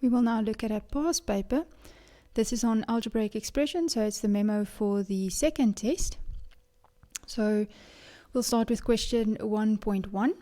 We will now look at a past paper. This is on algebraic expressions, so it's the memo for the second test. So we'll start with question 1.1.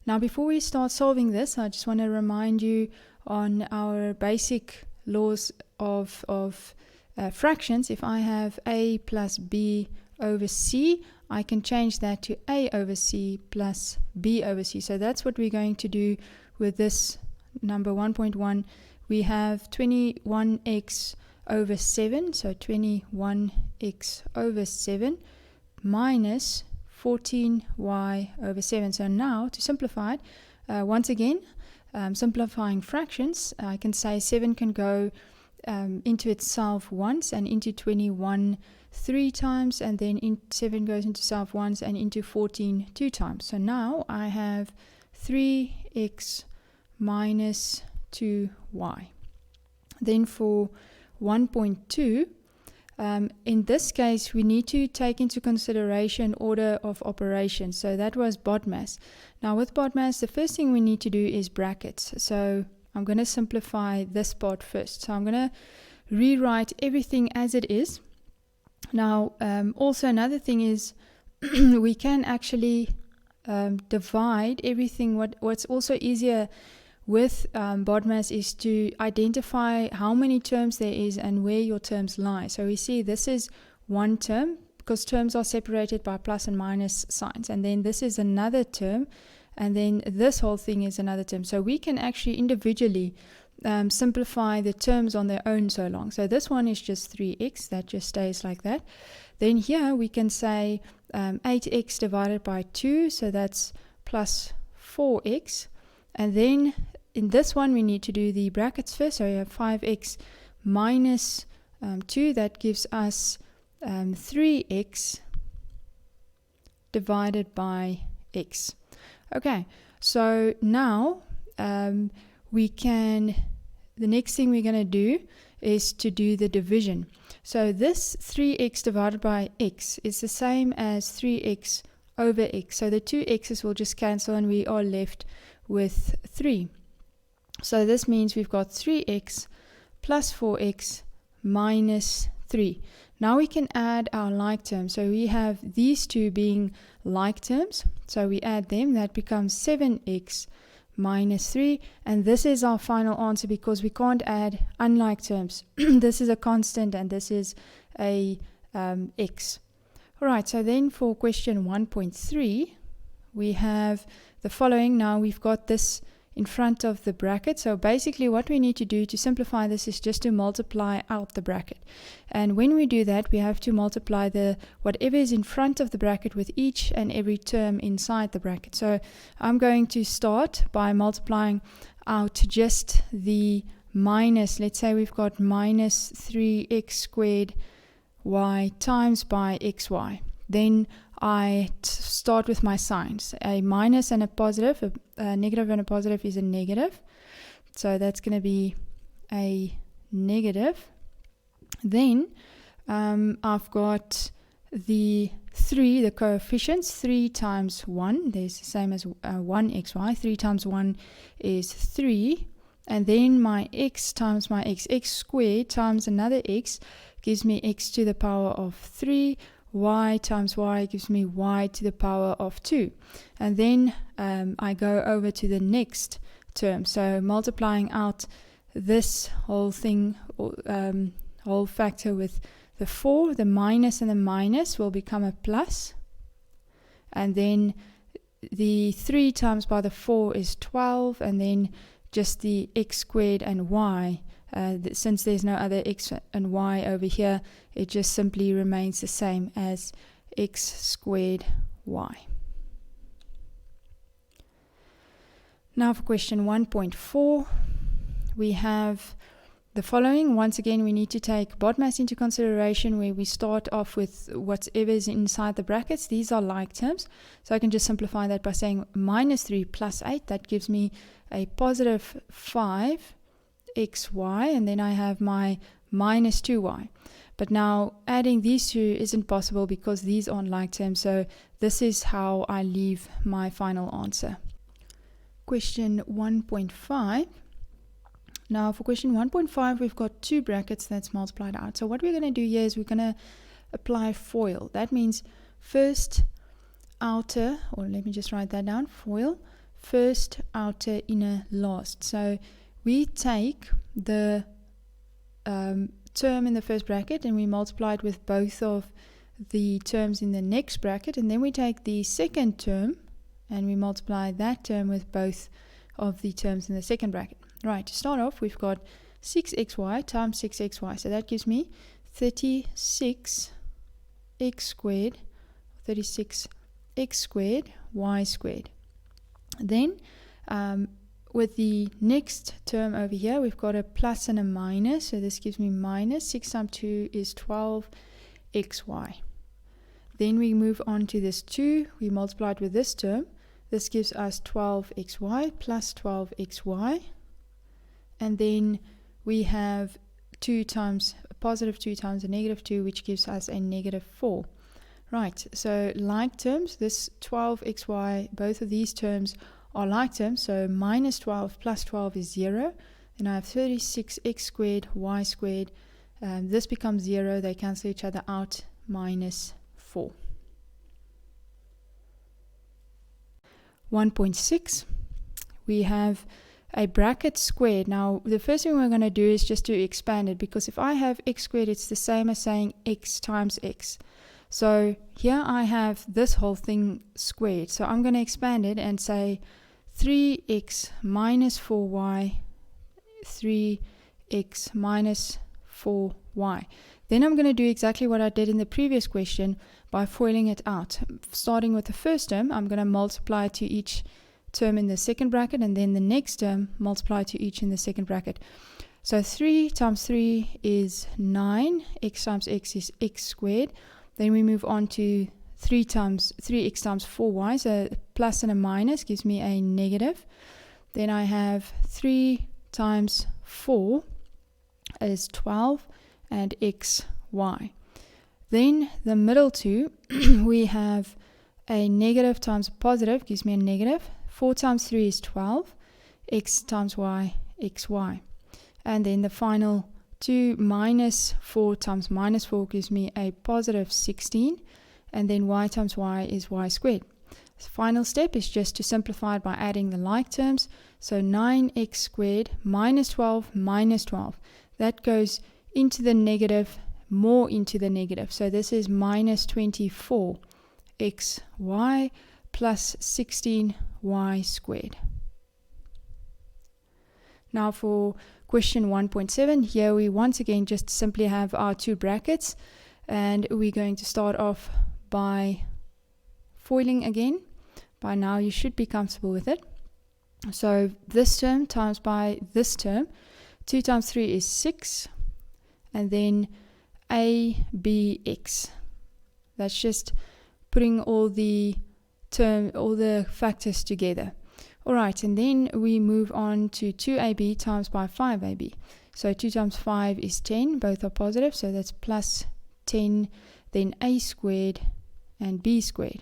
Now before we start solving this, I just want to remind you on our basic laws of fractions. If I have a plus b over c, I can change that to a over c plus b over c. So that's what we're going to do with this number 1.1. We have 21x over 7, so 21x over 7 minus 14y over 7. So now to simplify it, once again, simplifying fractions, I can say 7 can go into itself once and into 21 3 times, and then 7 goes into itself once and into 14 2 times. So now I have 3x minus 2y. Then for 1.2, in this case we need to take into consideration order of operations. So that was BODMAS. Now with BODMAS, the first thing we need to do is brackets. So I'm going to simplify this part first. So I'm going to rewrite everything as it is. Now also another thing is we can actually divide everything. What's also easier with BODMAS is to identify how many terms there is and where your terms lie. So we see this is one term because terms are separated by plus and minus signs, and then this is another term, and then this whole thing is another term. So we can actually individually simplify the terms on their own so long. So this one is just 3x, that just stays like that. Then here we can say 8x divided by 2, so that's plus 4x. And then in this one we need to do the brackets first. So we have 5x minus 2, that gives us 3x divided by x. Okay, so now the next thing we're going to do is to do the division. So this 3x divided by x is the same as 3x over x. So the two x's will just cancel and we are left with 3. So this means we've got 3x plus 4x minus 3. Now we can add our like terms. So we have these two being like terms. So we add them. That becomes 7x minus 3. And this is our final answer because we can't add unlike terms. This is a constant and this is a x. Alright, so then for question 1.3, we have the following. Now we've got this in front of the bracket. So basically what we need to do to simplify this is just to multiply out the bracket. And when we do that, we have to multiply the whatever is in front of the bracket with each and every term inside the bracket. So I'm going to start by multiplying out just the minus. Let's say we've got minus 3x squared y times by xy. Then I start with my signs. A minus and a positive, a negative and a positive is a negative. So that's going to be a negative. Then I've got the 3, the coefficients, 3 times 1. There's the same as 1xy. 3 times 1 is 3. And then my x times my x. X squared times another x gives me x to the power of 3. Y times y gives me y to the power of 2. And then I go over to the next term. So multiplying out this whole thing, whole factor with the 4, the minus and the minus will become a plus. And then the 3 times by the 4 is 12. And then just the x squared and y. Since there's no other x and y over here, it just simply remains the same as x squared y. Now for question 1.4, we have the following. Once again, we need to take BODMAS into consideration, where we start off with whatever is inside the brackets. These are like terms. So I can just simplify that by saying minus 3 plus 8. That gives me a positive 5 xy, and then I have my minus 2y. But now adding these two isn't possible because these aren't like terms, so this is how I leave my final answer. Question 1.5. Now for question 1.5, we've got two brackets that's multiplied out. So what we're going to do here is we're going to apply FOIL. That means first outer, or let me just write that down, FOIL, first, outer, inner, last. So we take the term in the first bracket and we multiply it with both of the terms in the next bracket, and then we take the second term and we multiply that term with both of the terms in the second bracket. Right, to start off, we've got 6xy times 6xy, so that gives me 36x squared, 36x squared, y squared. Then with the next term over here, we've got a plus and a minus, so this gives me minus 6 times 2 is 12xy. Then we move on to this 2, we multiply it with this term, this gives us 12xy plus 12xy, and then we have 2 times a positive 2 times a negative 2, which gives us a negative 4. Right, so like terms, this 12xy, both of these terms are like terms, so minus 12 plus 12 is 0. Then I have 36x squared, y squared. This becomes 0, they cancel each other out, minus 4. 1.6, we have a bracket squared. Now the first thing we're going to do is just to expand it, because if I have x squared, it's the same as saying x times x. So here I have this whole thing squared, so I'm going to expand it and say 3x minus 4y, 3x minus 4y. Then I'm going to do exactly what I did in the previous question by FOILing it out. Starting with the first term, I'm going to multiply to each term in the second bracket, and then the next term multiply to each in the second bracket. So 3 times 3 is 9, x times x is x squared. Then we move on to 3x times 4y, so a plus and a minus gives me a negative. Then I have 3 times 4 is 12 and xy. Then the middle two, we have a negative times a positive gives me a negative. 4 times 3 is 12, x times y, xy. And then the final 2 minus 4 times minus 4 gives me a positive 16, and then y times y is y squared. The final step is just to simplify it by adding the like terms. So 9x squared minus 12 minus 12. That goes into the negative, more into the negative. So this is minus 24xy plus 16y squared. Now for question 1.7, here we once again just simply have our two brackets, and we're going to start off by FOILing again. By now you should be comfortable with it. So this term times by this term, 2 times 3 is 6, and then ABX. That's just putting all the factors together. Alright, and then we move on to 2AB times by 5AB. So 2 times 5 is 10, both are positive, so that's plus 10, then A squared and B squared.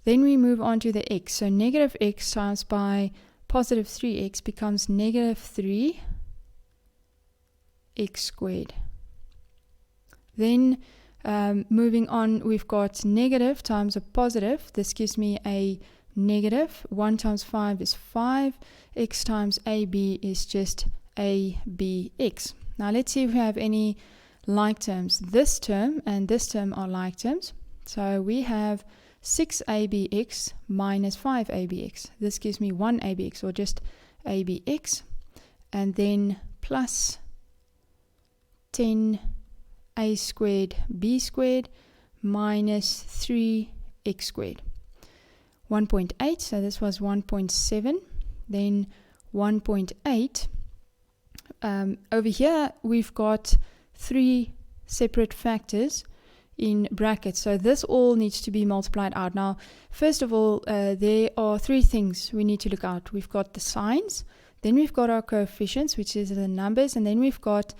Then we move on to the x, so negative x times by positive 3x becomes negative 3x squared. Then moving on, we've got negative times a positive. This gives me a negative. 1 times 5 is 5. X times AB is just ABX. Now let's see if we have any like terms. This term and this term are like terms. So we have 6ABX minus 5ABX. This gives me 1ABX, or just ABX. And then plus 10A squared B squared minus 3x squared. 1.8, so this was 1.7, then 1.8. Over here we've got 3 separate factors in brackets, so this all needs to be multiplied out. Now first of all, there are 3 things we need to look out. We've got the signs, then we've got our coefficients, which is the numbers, and then we've got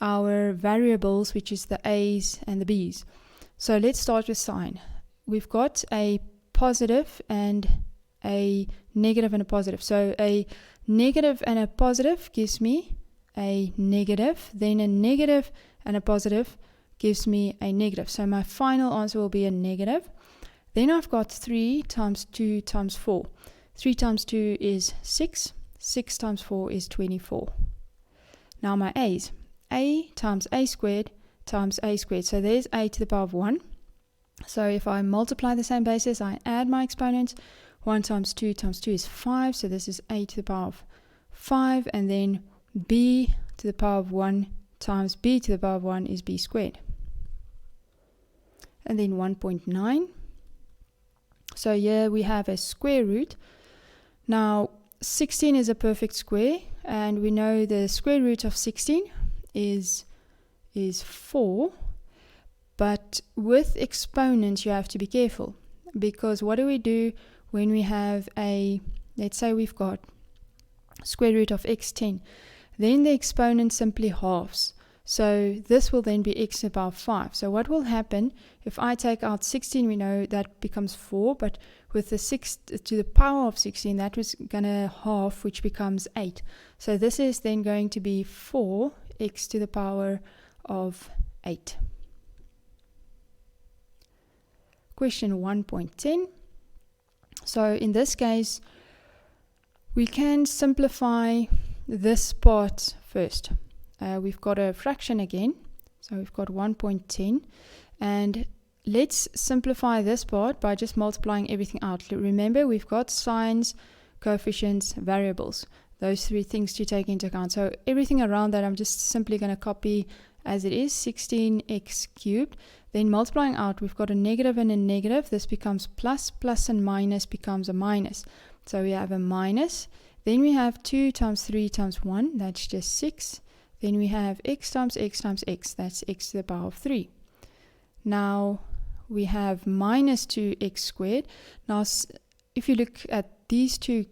our variables, which is the A's and the B's. So let's start with sign. We've got a positive and a negative and a positive. So a negative and a positive gives me a negative. Then a negative and a positive gives me a negative. So my final answer will be a negative. Then I've got 3 times 2 times 4. 3 times 2 is 6. 6 times 4 is 24. Now my a's. A times a squared times a squared. So there's a to the power of 1. So if I multiply the same basis, I add my exponents. 1 times 2 is 5. So this is a to the power of 5. And then b to the power of 1 times b to the power of 1 is b squared. And then 1.9. So here we have a square root. Now 16 is a perfect square, and we know the square root of 16 is 4. But with exponents you have to be careful, because what do we do when we have let's say we've got square root of x10, then the exponent simply halves. So this will then be x to the power of 5. So what will happen if I take out 16? We know that becomes 4, but with the 6 to the power of 16, that was going to half, which becomes 8. So this is then going to be 4x to the power of 8. Question 1.10. So in this case, we can simplify this part first. We've got a fraction again, so we've got 1.10, and let's simplify this part by just multiplying everything out. Remember, we've got signs, coefficients, variables, those 3 things to take into account. So everything around that I'm just simply going to copy as it is, 16x cubed. Then multiplying out, we've got a negative and a negative. This becomes plus, plus and minus becomes a minus. So we have a minus. Then we have 2 times 3 times 1, that's just 6. Then we have x times x times x, that's x to the power of 3. Now we have minus 2x squared. Now if you look at these two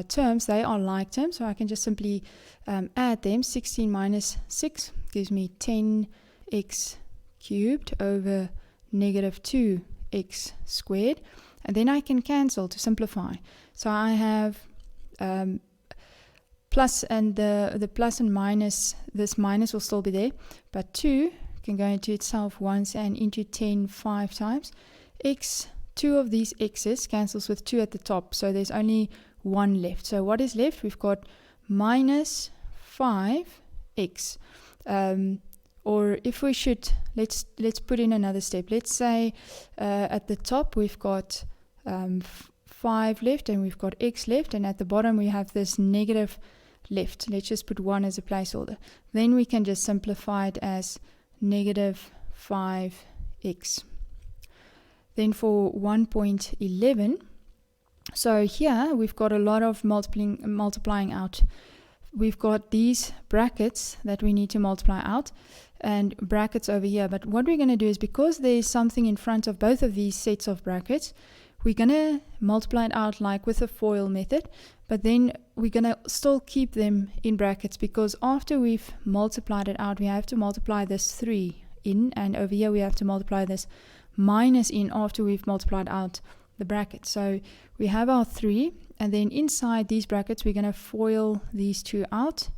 terms, they are like terms, so I can just simply add them. 16 minus 6 gives me 10x cubed over negative 2x squared. And then I can cancel to simplify. So I have plus, and the plus and minus, this minus will still be there, but 2 can go into itself once and into 10 5 times. 2 of these x's cancels with 2 at the top, so there's only 1 left. So what is left? We've got minus 5x. Or if we should, let's put in another step. Let's say at the top we've got 5 left, and we've got x left, and at the bottom we have this negative left. Let's just put 1 as a placeholder. Then we can just simplify it as negative 5x. Then for 1.11, so here we've got a lot of multiplying out. We've got these brackets that we need to multiply out, and brackets over here. But what we're going to do is, because there's something in front of both of these sets of brackets, we're going to multiply it out like with a FOIL method, but then we're going to still keep them in brackets, because after we've multiplied it out, we have to multiply this 3 in, and over here we have to multiply this minus in after we've multiplied out the bracket. So we have our 3, and then inside these brackets we're going to FOIL these 2 out.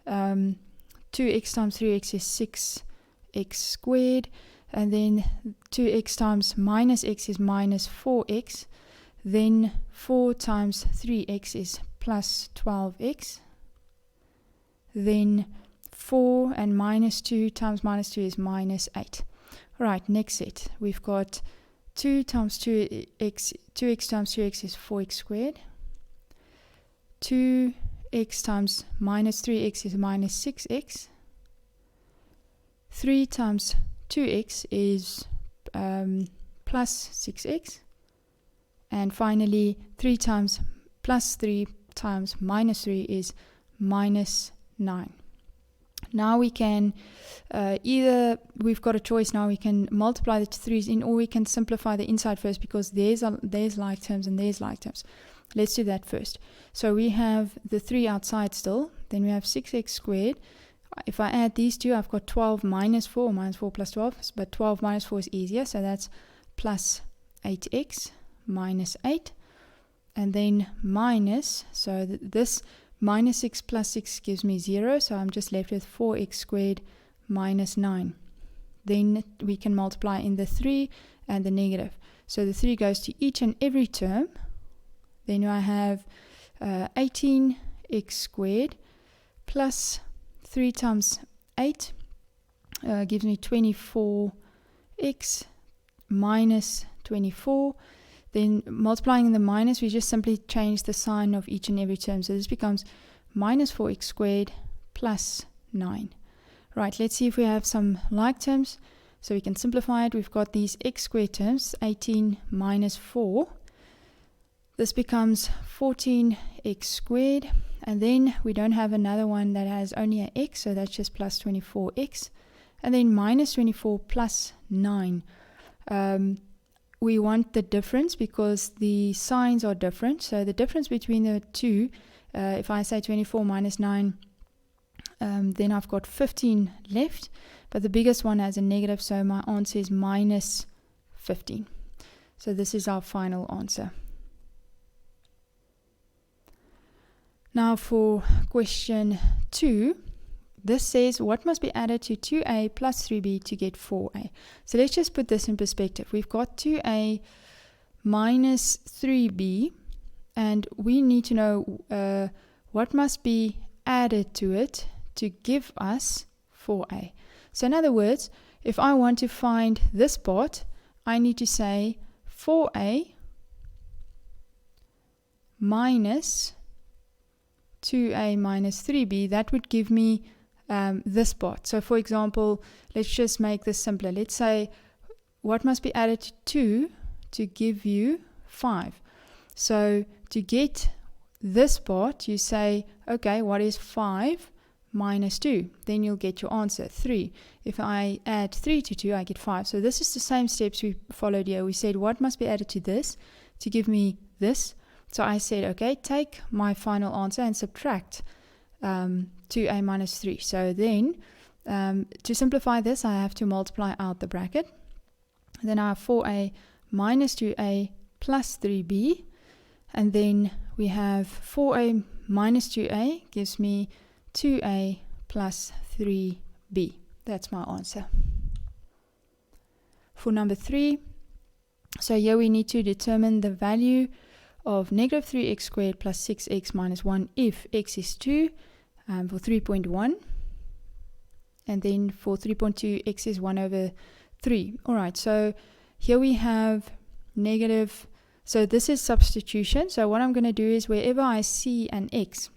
2x times 3x is 6x squared, and then 2x times minus x is minus 4x. Then 4 times 3x is plus 12x. Then 4 and minus 2 times minus 2 is minus 8. Right, next set. We've got 2 times 2x times 2x is 4x squared. 2x times minus 3x is minus 6x. 3 times 2x is plus 6x. And finally, 3 times plus 3 times minus 3 is minus 9. Now we can either, we've got a choice now, we can multiply the 3's in, or we can simplify the inside first, because there's like terms and there's like terms. Let's do that first. So we have the 3 outside still, then we have 6x squared. If I add these two, I've got 12 minus 4 plus 12, but 12 minus 4 is easier, so that's plus 8x minus 8. And then minus, so this minus 6 plus 6 gives me 0, so I'm just left with 4x squared minus 9. Then we can multiply in the 3 and the negative. So the 3 goes to each and every term. Then I have 18x squared plus 3 times 8 gives me 24x minus 24. Then multiplying the minus, we just simply change the sign of each and every term. So this becomes minus 4x squared plus 9. Right, let's see if we have some like terms. So we can simplify it. We've got these x squared terms, 18 minus 4. This becomes 14x squared. And then we don't have another one that has only an x, so that's just plus 24x. And then minus 24 plus 9. We want the difference because the signs are different. So the difference between the two, if I say 24 minus 9, then I've got 15 left. But the biggest one has a negative, so my answer is minus 15. So this is our final answer. Now for question 2, this says what must be added to 2a plus 3b to get 4a. So let's just put this in perspective. We've got 2a minus 3b, and we need to know what must be added to it to give us 4a. So in other words, if I want to find this part, I need to say 4a minus 2a minus 3b. That would give me this part. So for example, let's just make this simpler. Let's say what must be added to 2 to give you 5. So to get this part, you say, okay, what is 5 minus 2? Then you'll get your answer, 3. If I add 3 to 2, I get 5. So this is the same steps we followed here. We said what must be added to this to give me this. So I said, okay, take my final answer and subtract 2a minus 3. So then, to simplify this, I have to multiply out the bracket. Then I have 4a minus 2a plus 3b. And then we have 4a minus 2a gives me 2a plus 3b. That's my answer. For number 3, so here we need to determine the value of negative 3x squared plus 6x minus 1 if x is 2 for 3.1. And then for 3.2, x is 1 over 3. Alright, so here we have negative. So this is substitution. So what I'm going to do is wherever I see an x,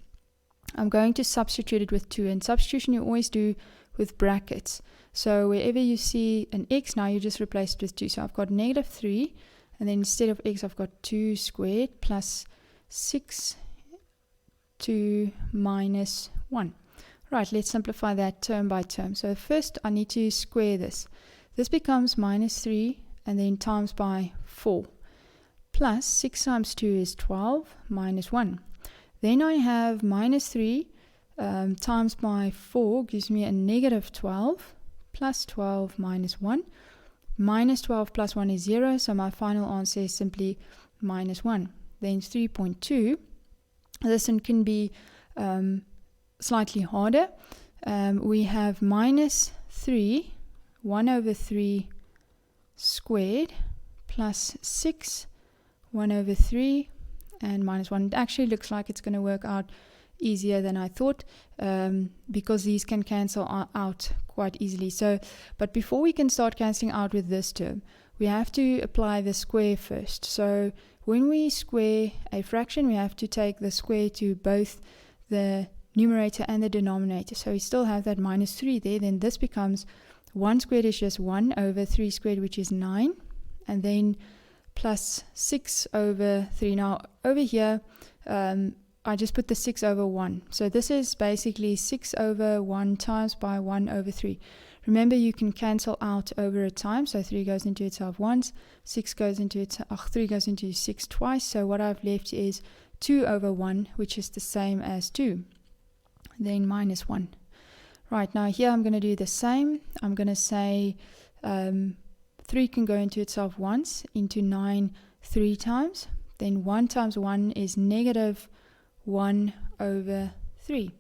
I'm going to substitute it with 2. And substitution you always do with brackets. So wherever you see an x, now you just replace it with 2. So I've got negative 3. And then instead of x, I've got 2 squared plus 6, 2 minus 1. Right, let's simplify that term by term. So first I need to square this. This becomes minus 3 and then times by 4. Plus 6 times 2 is 12 minus 1. Then I have minus 3 times by 4 gives me a negative 12 plus 12 minus 1. Minus 12 plus 1 is 0, so my final answer is simply minus 1. Then 3.2. This one can be slightly harder. We have minus 3, 1 over 3 squared, plus 6, 1 over 3, and minus 1. It actually looks like it's going to work out easier than I thought, because these can cancel out quite easily. So, but before we can start cancelling out with this term, we have to apply the square first. So when we square a fraction, we have to take the square to both the numerator and the denominator. So we still have that minus 3 there. Then this becomes 1 squared is just 1 over 3 squared, which is 9, and then plus 6 over 3. Now over here, I just put the 6 over 1. So this is basically 6 over 1 times by 1 over 3. Remember, you can cancel out over a time. So 3 goes into itself once, 6 goes into itself, 3 goes into 6 twice. So what I've left is 2 over 1, which is the same as 2. Then minus 1. Right, now here I'm going to do the same. I'm going to say 3 can go into itself once, into 9 3 times. Then 1 times 1 is negative 1 over 3.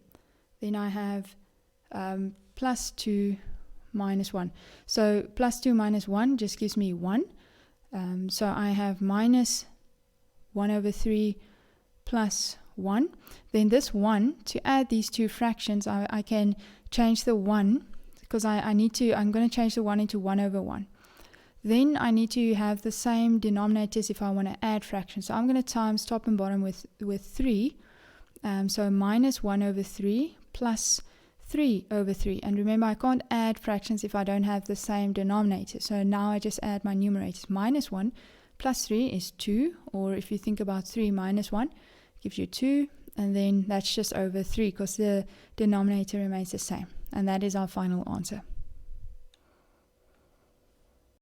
Then I have plus 2 minus 1. So plus 2 minus 1 just gives me 1. So I have minus 1 over 3 plus 1. Then this 1, to add these two fractions, I can change the 1, because I'm going to change the 1 into 1 over 1. Then I need to have the same denominators if I want to add fractions. So I'm going to times top and bottom with 3. So minus 1 over 3 plus 3 over 3. And remember, I can't add fractions if I don't have the same denominator. So now I just add my numerators. Minus 1 plus 3 is 2. Or if you think about 3 minus 1, gives you 2. And then that's just over 3 because the denominator remains the same. And that is our final answer.